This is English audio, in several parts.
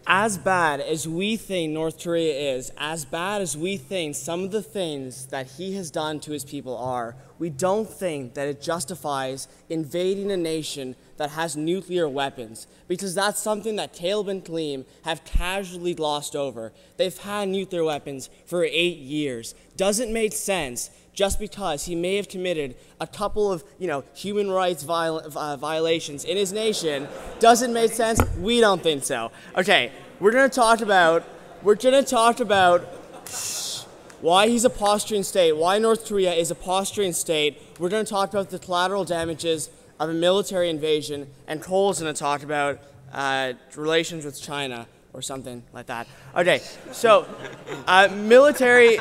as bad as we think North Korea is, as bad as we think some of the things that he has done to his people are, we don't think that it justifies invading a nation that has nuclear weapons, because that's something that Caleb and Kaleem have casually glossed over. They've had nuclear weapons for 8 years. Doesn't make sense just because he may have committed a couple of, human rights violations in his nation. Doesn't make sense. We don't think so. Okay, we're gonna talk about why he's a posturing state, why North Korea is a posturing state. We're gonna talk about the collateral damages of a military invasion, and Cole's gonna talk about relations with China or something like that. Okay, so military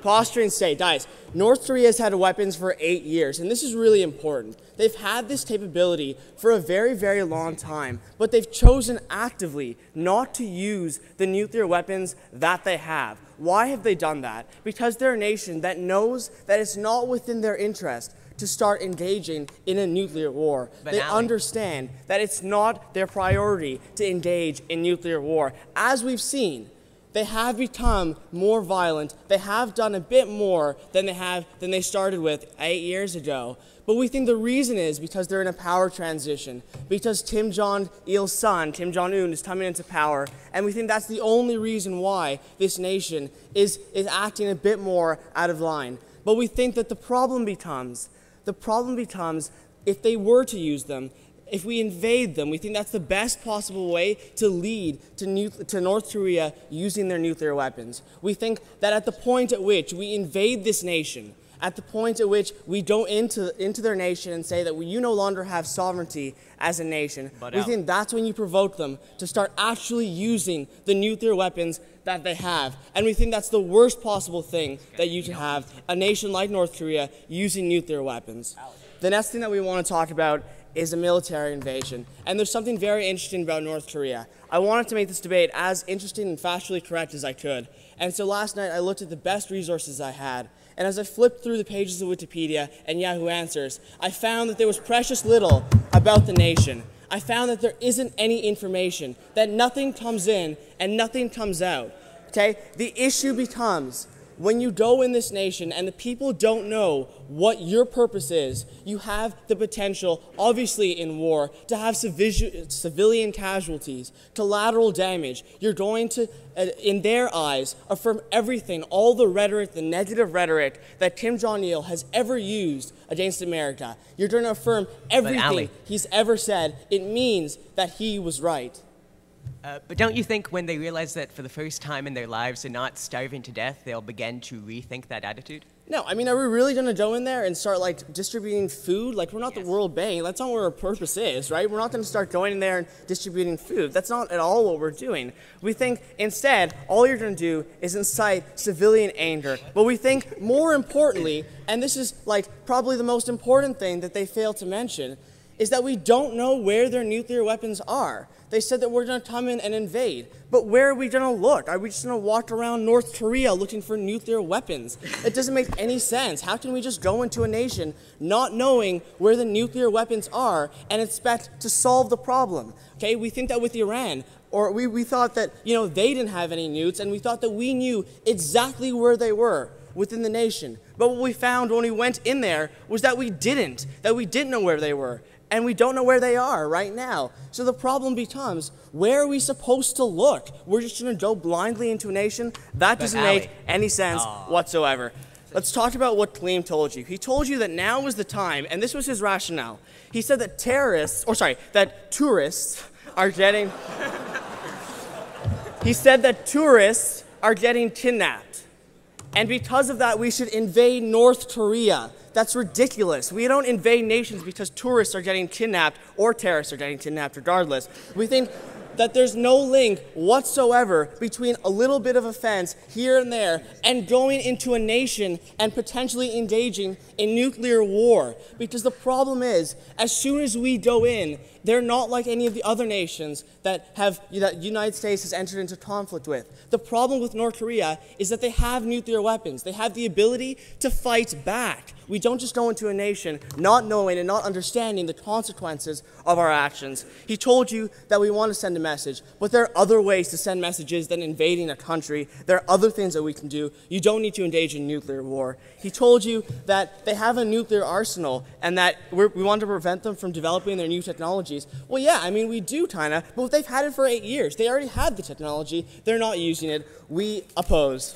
posturing state, guys. North Korea has had weapons for 8 years, and this is really important. They've had this capability for a very, very long time, but they've chosen actively not to use the nuclear weapons that they have. Why have they done that? Because they're a nation that knows that it's not within their interest to start engaging in a nuclear war. They understand that it's not their priority to engage in nuclear war. As we've seen, they have become more violent. They have done a bit more than they started with 8 years ago. But we think the reason is because they're in a power transition, because Kim Jong-il's son, Kim Jong-un, is coming into power, and we think that's the only reason why this nation is acting a bit more out of line. But we think that the problem becomes if they were to use them, if we invade them, we think that's the best possible way to lead to North Korea using their nuclear weapons. We think that at the point at which we invade this nation, at the point at which we go into their nation and say that you no longer have sovereignty as a nation, we think that's when you provoke them to start actually using the nuclear weapons that they have. And we think that's the worst possible thing that you can have, a nation like North Korea using nuclear weapons. The next thing that we want to talk about is a military invasion. And there's something very interesting about North Korea. I wanted to make this debate as interesting and factually correct as I could. And so last night I looked at the best resources I had. And as I flipped through the pages of Wikipedia and Yahoo Answers, I found that there was precious little about the nation. I found that there isn't any information, that nothing comes in and nothing comes out. Okay? The issue becomes, when you go in this nation and the people don't know what your purpose is, you have the potential, obviously in war, to have civilian casualties, collateral damage. You're going to, in their eyes, affirm everything, all the rhetoric, the negative rhetoric that Kim Jong-il has ever used against America. You're going to affirm everything he's ever said. It means that he was right. But don't you think when they realize that for the first time in their lives they're not starving to death, they'll begin to rethink that attitude? No, I mean, are we really going to go in there and start, distributing food? We're not the World Bank. That's not what our purpose is, right? We're not going to start going in there and distributing food. That's not at all what we're doing. We think, instead, all you're going to do is incite civilian anger. But we think, more importantly, and this is, probably the most important thing that they fail to mention, is that we don't know where their nuclear weapons are. They said that we're going to come in and invade. But where are we going to look? Are we just going to walk around North Korea looking for nuclear weapons? It doesn't make any sense. How can we just go into a nation not knowing where the nuclear weapons are and expect to solve the problem? Okay, we think that with Iran, or we thought that, they didn't have any nukes, and we thought that we knew exactly where they were within the nation. But what we found when we went in there was that we didn't know where they were. And we don't know where they are right now. So the problem becomes, where are we supposed to look? We're just going to go blindly into a nation? That doesn't make any sense whatsoever. Let's talk about what Kaleem told you. He told you that now is the time, and this was his rationale. He said that tourists are getting... He said that tourists are getting kidnapped. And because of that, we should invade North Korea. That's ridiculous. We don't invade nations because tourists are getting kidnapped or terrorists are getting kidnapped regardless. We think that there's no link whatsoever between a little bit of offense here and there and going into a nation and potentially engaging in nuclear war. Because the problem is, as soon as we go in, they're not like any of the other nations that the United States has entered into conflict with. The problem with North Korea is that they have nuclear weapons. They have the ability to fight back. We don't just go into a nation not knowing and not understanding the consequences of our actions. He told you that we want to send a message. But there are other ways to send messages than invading a country. There are other things that we can do. You don't need to engage in nuclear war. He told you that they have a nuclear arsenal and that we want to prevent them from developing their new technologies. Well, yeah, I mean, we do kind of, but they've had it for 8 years. They already had the technology. They're not using it. We oppose.